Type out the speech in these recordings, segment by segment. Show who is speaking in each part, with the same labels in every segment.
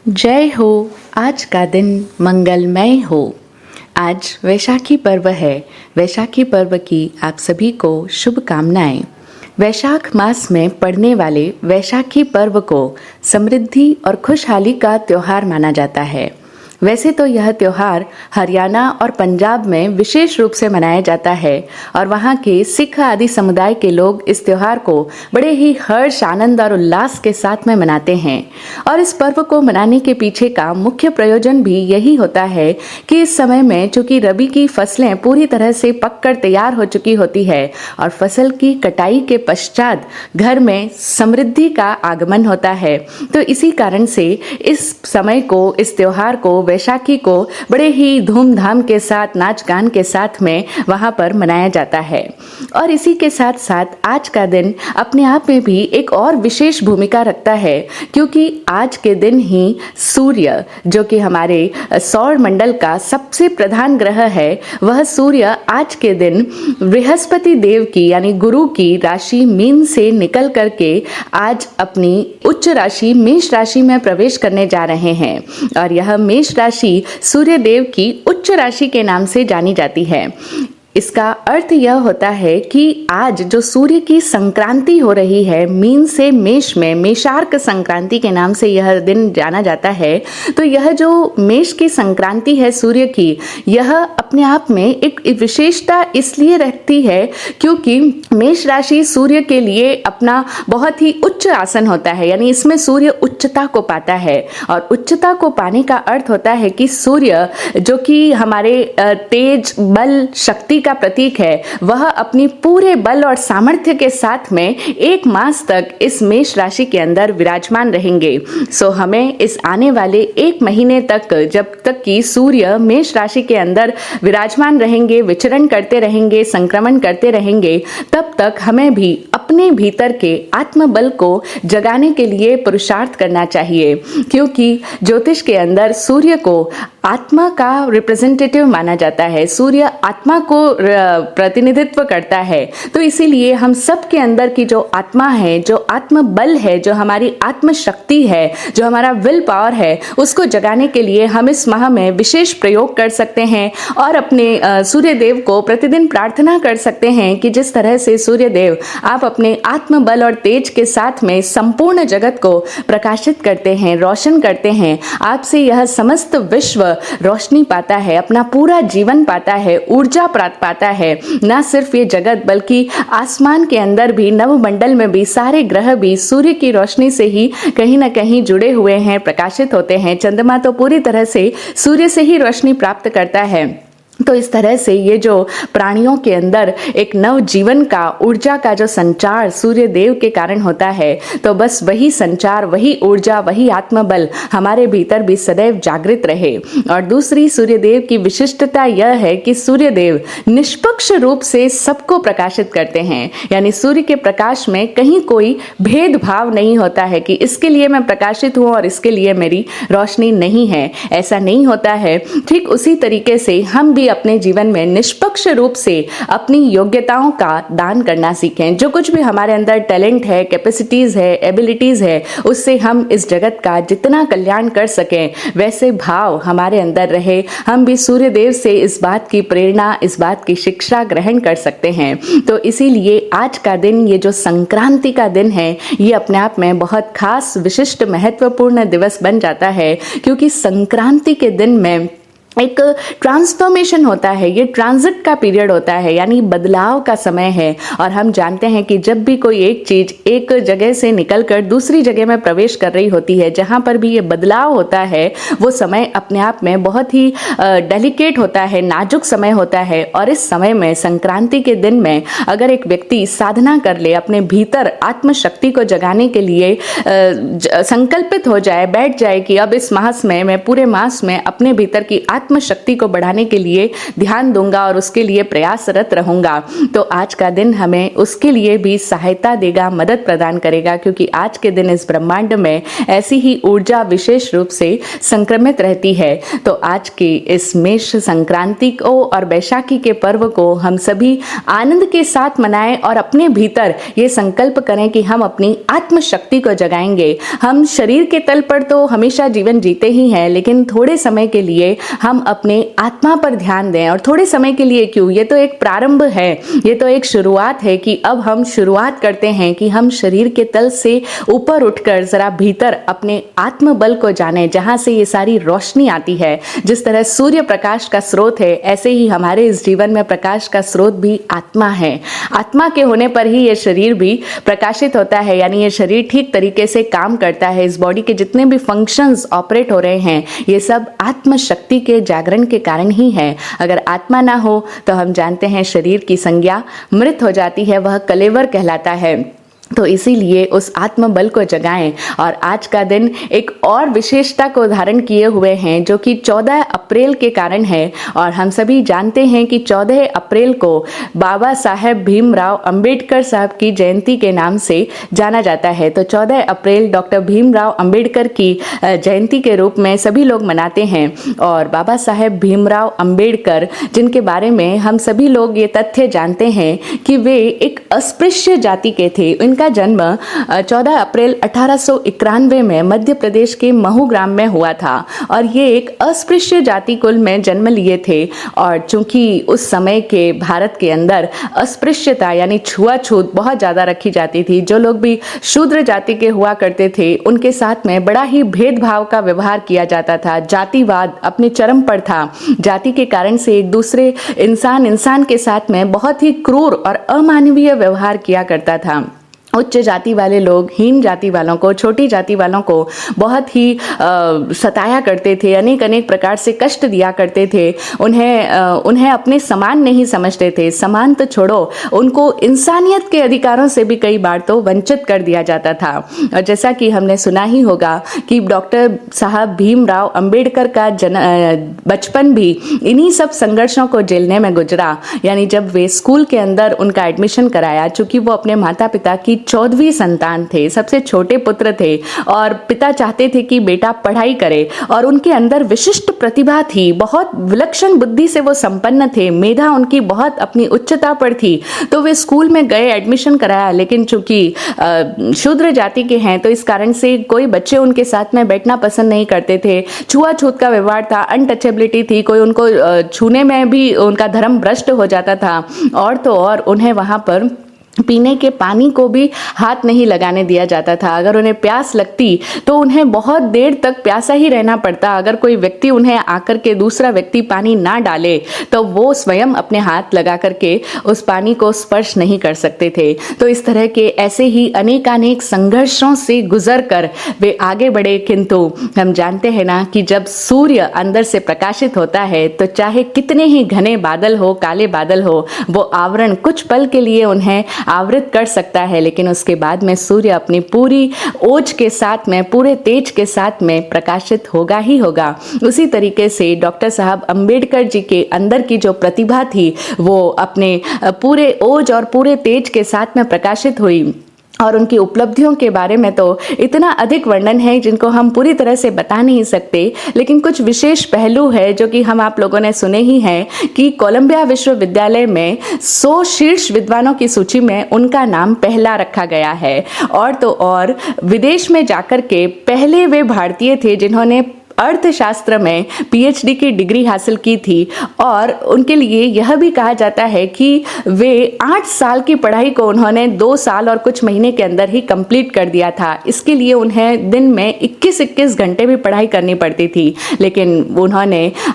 Speaker 1: जय हो। आज का दिन मंगलमय हो। आज वैशाखी पर्व है। वैशाखी पर्व की आप सभी को शुभकामनाएं। वैशाख मास में पड़ने वाले वैशाखी पर्व को समृद्धि और खुशहाली का त्योहार माना जाता है। वैसे तो यह त्योहार हरियाणा और पंजाब में विशेष रूप से मनाया जाता है और वहाँ के सिख आदि समुदाय के लोग इस त्योहार को बड़े ही हर्ष, आनंद और उल्लास के साथ में मनाते हैं। और इस पर्व को मनाने के पीछे का मुख्य प्रयोजन भी यही होता है कि इस समय में चूंकि रबी की फसलें पूरी तरह से पककर तैयार हो चुकी होती है और फसल की कटाई के पश्चात घर में समृद्धि का आगमन होता है, तो इसी कारण से इस समय को, इस त्योहार को, वैशाखी को बड़े ही धूमधाम के साथ, नाच गान के साथ में वहां पर मनाया जाता है। और इसी के साथ साथ आज का दिन अपने आप में भी एक और विशेष भूमिका रखता है, क्योंकि आज के दिन ही सूर्य, जो कि हमारे सौर मंडल का सबसे प्रधान ग्रह है, वह सूर्य आज के दिन बृहस्पति देव की यानी गुरु की राशि मीन से निकल करके आज अपनी उच्च राशि मेष राशि में प्रवेश करने जा रहे हैं। और यह मेष राशि सूर्य देव की उच्च राशि के नाम से जानी जाती है। इसका अर्थ यह होता है कि आज जो सूर्य की संक्रांति हो रही है, मीन से मेष में, मेषार्क संक्रांति के नाम से यह दिन जाना जाता है। तो यह जो मेष की संक्रांति है सूर्य की, यह अपने आप में एक विशेषता इसलिए रखती है क्योंकि मेष राशि सूर्य के लिए अपना बहुत ही उच्च आसन होता है, यानी इसमें सूर्य उच्चता को पाता है। और उच्चता को पाने का अर्थ होता है कि सूर्य, जो कि हमारे तेज, बल, शक्ति का प्रतीक है, वह अपनी पूरे बल और सामर्थ्य के साथ में एक मास तक इस मेष राशि के अंदर विराजमान रहेंगे। सो हमें इस आने वाले एक महीने तक, जब तक कि सूर्य मेष राशि के अंदर विराजमान रहेंगे, विचरण करते रहेंगे, संक्रमण करते रहेंगे, तब तक हमें भी अपने भीतर के आत्मबल को जगाने के लिए पुरुषार्थ करना चाहिए, क्योंकि ज्योतिष के अंदर सूर्य को आत्मा का रिप्रेजेंटेटिव माना जाता है। सूर्य आत्मा को प्रतिनिधित्व करता है। तो इसीलिए हम सब के अंदर की जो आत्मा है, जो आत्मबल है, जो हमारी आत्मशक्ति है, जो हमारा विल पावर है, उसको जगाने के लिए हम इस माह में विशेष प्रयोग कर सकते हैं और अपने सूर्य देव को प्रतिदिन प्रार्थना कर सकते हैं कि जिस तरह से सूर्य देव आप अपने आत्मबल और तेज के साथ में संपूर्ण जगत को प्रकाशित करते हैं, रोशन करते हैं, आपसे यह समस्त विश्व रोशनी पाता है, अपना पूरा जीवन पाता है, ऊर्जा प्राप्त पाता है। न सिर्फ ये जगत बल्कि आसमान के अंदर भी, नवमंडल में भी सारे ग्रह भी सूर्य की रोशनी से ही कहीं ना कहीं जुड़े हुए हैं, प्रकाशित होते हैं। चंद्रमा तो पूरी तरह से सूर्य से ही रोशनी प्राप्त करता है। तो इस तरह से ये जो प्राणियों के अंदर एक नव जीवन का, ऊर्जा का जो संचार सूर्य देव के कारण होता है, तो बस वही संचार, वही ऊर्जा, वही आत्मबल हमारे भीतर भी सदैव जागृत रहे। और दूसरी सूर्य देव की विशिष्टता यह है कि सूर्य देव निष्पक्ष रूप से सबको प्रकाशित करते हैं, यानी सूर्य के प्रकाश में कहीं कोई भेदभाव नहीं होता है कि इसके लिए मैं प्रकाशित हूं और इसके लिए मेरी रोशनी नहीं है। ऐसा नहीं होता है। ठीक उसी तरीके से हम भी अपने जीवन में निष्पक्ष रूप से अपनी योग्यताओं का दान करना सीखें। जो कुछ भी हमारे अंदर टैलेंट है, कैपेसिटीज है, एबिलिटीज है, उससे हम इस जगत का जितना कल्याण कर सकें, वैसे भाव हमारे अंदर रहे। हम भी सूर्य देव से इस बात की प्रेरणा, इस बात की शिक्षा ग्रहण कर सकते हैं। तो इसीलिए आज का दिन, ये जो संक्रांति का दिन है, ये अपने आप में बहुत खास, विशिष्ट, महत्वपूर्ण दिवस बन जाता है, क्योंकि संक्रांति के दिन में एक ट्रांसफॉर्मेशन होता है। ये ट्रांजिट का पीरियड होता है, यानी बदलाव का समय है। और हम जानते हैं कि जब भी कोई एक चीज एक जगह से निकलकर दूसरी जगह में प्रवेश कर रही होती है, जहां पर भी ये बदलाव होता है, वो समय अपने आप में बहुत ही डेलिकेट होता है, नाजुक समय होता है। और इस समय में, संक्रांति के दिन में, अगर एक व्यक्ति साधना कर ले, अपने भीतर आत्मशक्ति को जगाने के लिए संकल्पित हो जाए, बैठ जाए कि अब इस मास में, मैं पूरे मास में अपने भीतर की आत्मशक्ति को बढ़ाने के लिए ध्यान दूंगा और उसके लिए प्रयासरत रहूंगा। तो आज का दिन हमें उसके लिए भी सहायता देगा, मदद प्रदान करेगा, क्योंकि आज के दिन इस ब्रह्मांड में ऐसी ही ऊर्जा विशेष रूप से संक्रमित रहती है। तो आज की इस मेष संक्रांति को और बैशाखी के पर्व को हम सभी आनंद के साथ मनाएं और अपने भीतर ये संकल्प करें कि हम अपनी आत्मशक्ति को जगाएंगे। हम शरीर के तल पर तो हमेशा जीवन जीते ही हैं, लेकिन थोड़े समय के लिए हम अपने आत्मा पर ध्यान दें। और थोड़े समय के लिए क्यों, ये तो एक प्रारंभ है, ये तो एक शुरुआत है कि अब हम शुरुआत करते हैं कि हम शरीर के तल से ऊपर उठकर जरा भीतर अपने आत्मबल को जानें, जहां से ये सारी रोशनी आती है। जिस तरह सूर्य प्रकाश का स्रोत है, ऐसे ही हमारे इस जीवन में प्रकाश का स्रोत भी आत्मा है। आत्मा के होने पर ही ये शरीर भी प्रकाशित होता है, यानी ये शरीर ठीक तरीके से काम करता है। इस बॉडी के जितने भी फंक्शंस ऑपरेट हो रहे हैं, ये सब आत्मशक्ति के जागरण के कारण ही है। अगर आत्मा ना हो तो हम जानते हैं शरीर की संज्ञा मृत हो जाती है, वह कलेवर कहलाता है। तो इसीलिए उस आत्मबल को जगाएं। और आज का दिन एक और विशेषता को धारण किए हुए हैं, जो कि 14 अप्रैल के कारण है। और हम सभी जानते हैं कि 14 अप्रैल को बाबा साहेब भीमराव अंबेडकर साहब की जयंती के नाम से जाना जाता है। तो 14 अप्रैल डॉक्टर भीमराव अंबेडकर की जयंती के रूप में सभी लोग मनाते हैं। और बाबा साहेब भीमराव अंबेडकर, जिनके बारे में हम सभी लोग ये तथ्य जानते हैं कि वे एक अस्पृश्य जाति के थे। इनका जन्म 14 अप्रैल 1891 में मध्य प्रदेश के महू ग्राम में हुआ था। और ये एक अस्पृश्य जाति कुल में जन्म लिए थे। और चूंकि उस समय के भारत के अंदर अस्पृश्यता यानी छुआछूत बहुत ज़्यादा रखी जाती थी, जो लोग भी शूद्र जाति के हुआ करते थे उनके साथ में बड़ा ही भेदभाव का व्यवहार किया जाता था। जातिवाद अपने चरम पर था। जाति के कारण से एक दूसरे इंसान के साथ में बहुत ही क्रूर और अमानवीय व्यवहार किया करता था। उच्च जाति वाले लोग हीन जाति वालों को, छोटी जाति वालों को बहुत ही सताया करते थे, अनेक प्रकार से कष्ट दिया करते थे। उन्हें अपने समान नहीं समझते थे। समान तो छोड़ो, उनको इंसानियत के अधिकारों से भी कई बार तो वंचित कर दिया जाता था। और जैसा कि हमने सुना ही होगा कि डॉक्टर साहब भीमराव अंबेडकर का बचपन भी इन्हीं सब संघर्षों को झेलने में गुजरा। यानी जब वे स्कूल के अंदर उनका एडमिशन कराया, चूंकि वो अपने माता पिता की 14वीं संतान थे, सबसे छोटे पुत्र थे, और पिता चाहते थे कि बेटा पढ़ाई करे। और उनके अंदर विशिष्ट प्रतिभा थी, बहुत विलक्षण बुद्धि से वो संपन्न थे, मेधा उनकी बहुत अपनी उच्चता पर थी। तो वे स्कूल में गए, एडमिशन कराया, लेकिन चूंकि शूद्र जाति के हैं तो इस कारण से कोई बच्चे उनके साथ में बैठना पसंद नहीं करते थे। छुआछूत का व्यवहार था, अनटचेबिलिटी थी, कोई उनको छूने में भी उनका धर्म भ्रष्ट हो जाता था। और तो और उन्हें वहां पर पीने के पानी को भी हाथ नहीं लगाने दिया जाता था। अगर उन्हें प्यास लगती तो उन्हें बहुत देर तक प्यासा ही रहना पड़ता। अगर कोई व्यक्ति उन्हें आकर के दूसरा व्यक्ति पानी ना डाले तो वो स्वयं अपने हाथ लगा करके उस पानी को स्पर्श नहीं कर सकते थे। तो इस तरह के ऐसे ही अनेक संघर्षों से गुजर कर वे आगे बढ़े। किंतु हम जानते हैं ना कि जब सूर्य अंदर से प्रकाशित होता है तो चाहे कितने ही घने बादल हो, काले बादल हो, वो आवरण कुछ पल के लिए उन्हें आवृत कर सकता है, लेकिन उसके बाद में सूर्य अपनी पूरी ओज के साथ में, पूरे तेज के साथ में प्रकाशित होगा ही होगा। उसी तरीके से डॉक्टर साहब अंबेडकर जी के अंदर की जो प्रतिभा थी वो अपने पूरे ओज और पूरे तेज के साथ में प्रकाशित हुई। और उनकी उपलब्धियों के बारे में तो इतना अधिक वर्णन है जिनको हम पूरी तरह से बता नहीं सकते। लेकिन कुछ विशेष पहलू है जो कि हम आप लोगों ने सुने ही हैं कि कोलंबिया विश्वविद्यालय में 100 शीर्ष विद्वानों की सूची में उनका नाम पहला रखा गया है। और तो और विदेश में जाकर के पहले वे भारतीय थे जिन्होंने अर्थशास्त्र में पीएचडी की डिग्री हासिल की थी। और उनके लिए यह भी कहा जाता है कि वे 8 साल की पढ़ाई को उन्होंने 2 साल और कुछ महीने के अंदर ही कंप्लीट कर दिया था। इसके लिए उन्हें दिन में 21 घंटे भी पढ़ाई करनी पड़ती थी। लेकिन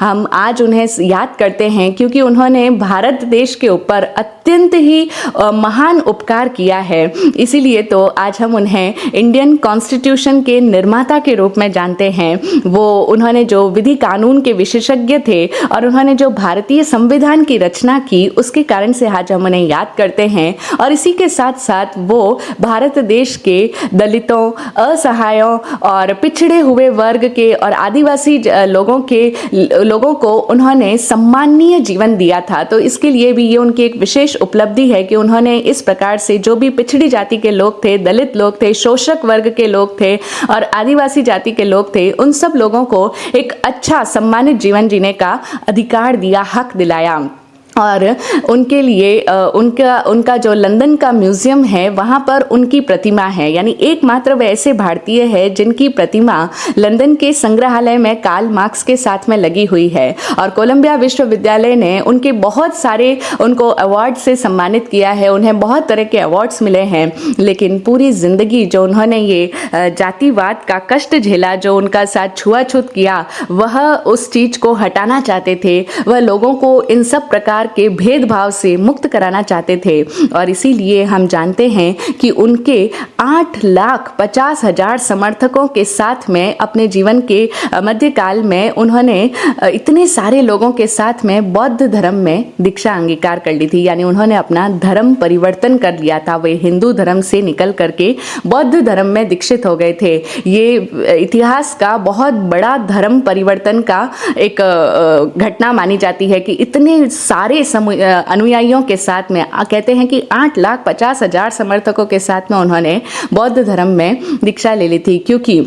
Speaker 1: हम आज उन्हें याद करते हैं क्योंकि उन्होंने भारत देश के ऊपर अत्यंत ही महान उपकार किया है। इसीलिए तो आज हम उन्हें इंडियन कॉन्स्टिट्यूशन के निर्माता के रूप में जानते हैं। वो उन्होंने जो विधि कानून के विशेषज्ञ थे और उन्होंने जो भारतीय संविधान की रचना की, उसके कारण से आज हम उन्हें याद करते हैं। और इसी के साथ साथ वो भारत देश के दलितों, असहायों और पिछड़े हुए वर्ग के और आदिवासी लोगों को उन्होंने सम्माननीय जीवन दिया था। तो इसके लिए भी ये उनकी एक विशेष उपलब्धि है कि उन्होंने इस प्रकार से जो भी पिछड़ी जाति के लोग थे, दलित लोग थे, शोषक वर्ग के लोग थे और आदिवासी जाति के लोग थे, उन सब लोगों को एक अच्छा सम्मानित जीवन जीने का अधिकार दिया, हक दिलाया। और उनके लिए उनका जो लंदन का म्यूजियम है, वहाँ पर उनकी प्रतिमा है। यानी एकमात्र वे ऐसे भारतीय है जिनकी प्रतिमा लंदन के संग्रहालय में कार्ल मार्क्स के साथ में लगी हुई है। और कोलंबिया विश्वविद्यालय ने उनके बहुत सारे उनको अवार्ड से सम्मानित किया है, उन्हें बहुत तरह के अवार्ड्स मिले हैं। लेकिन पूरी जिंदगी जो उन्होंने ये जातिवाद का कष्ट झेला, जो उनका साथ छुआछूत किया, वह उस चीज को हटाना चाहते थे। वह लोगों को इन सब प्रकार के भेदभाव से मुक्त कराना चाहते थे। और इसीलिए हम जानते हैं कि उनके 8,50,000 समर्थकों के साथ में अपने जीवन के मध्यकाल में उन्होंने इतने सारे लोगों के साथ में बौद्ध धर्म में दीक्षा अंगीकार कर ली थी। यानी उन्होंने अपना धर्म परिवर्तन कर लिया था। वे हिंदू धर्म से निकल करके बौद्ध धर्म में दीक्षित हो गए थे। ये इतिहास का बहुत बड़ा धर्म परिवर्तन का एक घटना मानी जाती है कि इतने सारे अनुयायियों के साथ में, कहते हैं कि 8,50,000 समर्थकों के साथ में उन्होंने बौद्ध धर्म में दीक्षा ले ली थी। क्योंकि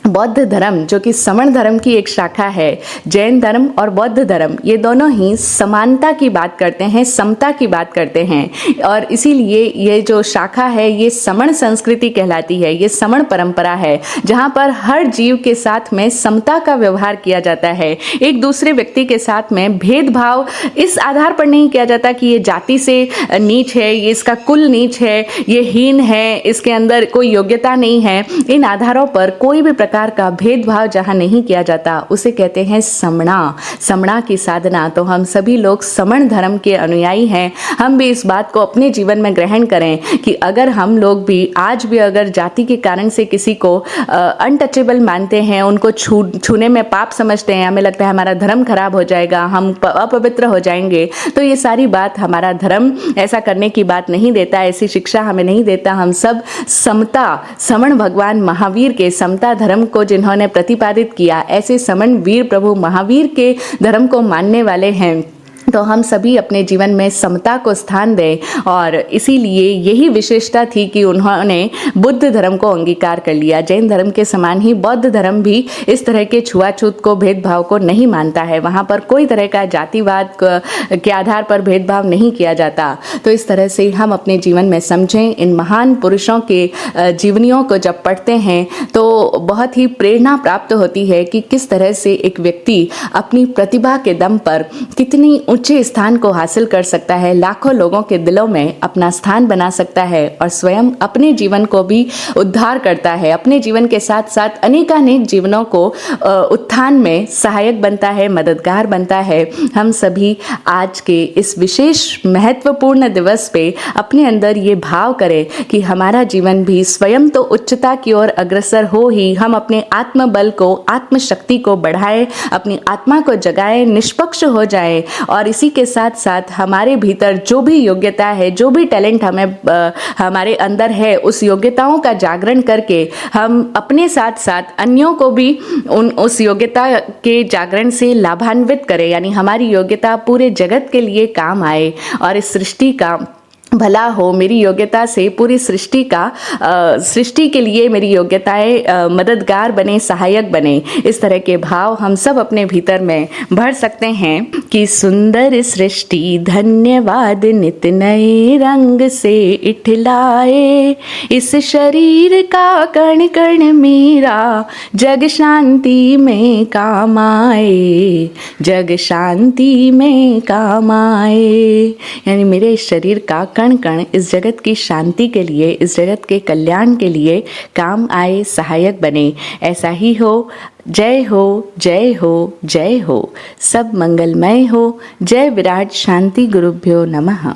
Speaker 1: बौद्ध धर्म, जो कि समण धर्म की एक शाखा है, जैन धर्म और बौद्ध धर्म, ये दोनों ही समानता की बात करते हैं, समता की बात करते हैं। और इसीलिए ये जो शाखा है, ये समण संस्कृति कहलाती है। ये समण परंपरा है जहाँ पर हर जीव के साथ में समता का व्यवहार किया जाता है। एक दूसरे व्यक्ति के साथ में भेदभाव इस आधार पर नहीं किया जाता कि ये जाति से नीच है, ये इसका कुल नीच है, ये हीन है, इसके अंदर कोई योग्यता नहीं है। इन आधारों पर कोई भी प्रकार का भेदभाव जहां नहीं किया जाता, उसे कहते हैं समणा की साधना। तो हम सभी लोग समण धर्म के अनुयायी हैं। हम भी इस बात को अपने जीवन में ग्रहण करें कि अगर हम लोग भी आज भी अगर जाति के कारण से किसी को अनटचेबल मानते हैं, उनको छूने में पाप समझते हैं, हमें लगता है हमारा धर्म खराब हो जाएगा, हम अपवित्र हो जाएंगे, तो ये सारी बात हमारा धर्म ऐसा करने की बात नहीं देता, ऐसी शिक्षा हमें नहीं देता। हम सब समता, समण भगवान महावीर के समता धर्म को जिन्होंने प्रतिपादित किया, ऐसे समण वीर प्रभु महावीर के धर्म को मानने वाले हैं। तो हम सभी अपने जीवन में समता को स्थान दें। और इसीलिए यही विशेषता थी कि उन्होंने बुद्ध धर्म को अंगीकार कर लिया। जैन धर्म के समान ही बौद्ध धर्म भी इस तरह के छुआछूत को, भेदभाव को नहीं मानता है। वहाँ पर कोई तरह का जातिवाद के आधार पर भेदभाव नहीं किया जाता। तो इस तरह से हम अपने जीवन में समझें, इन महान पुरुषों के जीवनियों को जब पढ़ते हैं तो बहुत ही प्रेरणा प्राप्त होती है कि किस तरह से एक व्यक्ति अपनी प्रतिभा के दम पर कितनी ऊंचे स्थान को हासिल कर सकता है, लाखों लोगों के दिलों में अपना स्थान बना सकता है और स्वयं अपने जीवन को भी उद्धार करता है। अपने जीवन के साथ साथ अनेकानेक जीवनों को उत्थान में सहायक बनता है, मददगार बनता है। हम सभी आज के इस विशेष महत्वपूर्ण दिवस पे अपने अंदर ये भाव करें कि हमारा जीवन भी स्वयं तो उच्चता की ओर अग्रसर हो ही, हम अपने आत्मबल को, आत्मशक्ति को बढ़ाएं, अपनी आत्मा को जगाएं, निष्पक्ष हो जाएं। और इसी के साथ साथ हमारे भीतर जो भी योग्यता है, जो भी टैलेंट हमारे अंदर है, उस योग्यताओं का जागरण करके हम अपने साथ साथ अन्यों को भी उस योग्यता के जागरण से लाभान्वित करें। यानी हमारी योग्यता पूरे जगत के लिए काम आए और इस सृष्टि का भला हो। मेरी योग्यता से पूरी सृष्टि के लिए मेरी योग्यताएं मददगार बने, सहायक बने। इस तरह के भाव हम सब अपने भीतर में भर सकते हैं कि सुंदर सृष्टि धन्यवाद नित नए रंग से इठलाए, इस शरीर का कण कण मेरा जग शांति में काम आए, जग शांति में काम आए। यानी मेरे शरीर का कण कण इस जगत की शांति के लिए, इस जगत के कल्याण के लिए काम आए, सहायक बने। ऐसा ही हो। जय हो, जय हो, जय हो। सब मंगलमय हो। जय विराट शांति गुरुभ्यो नमः।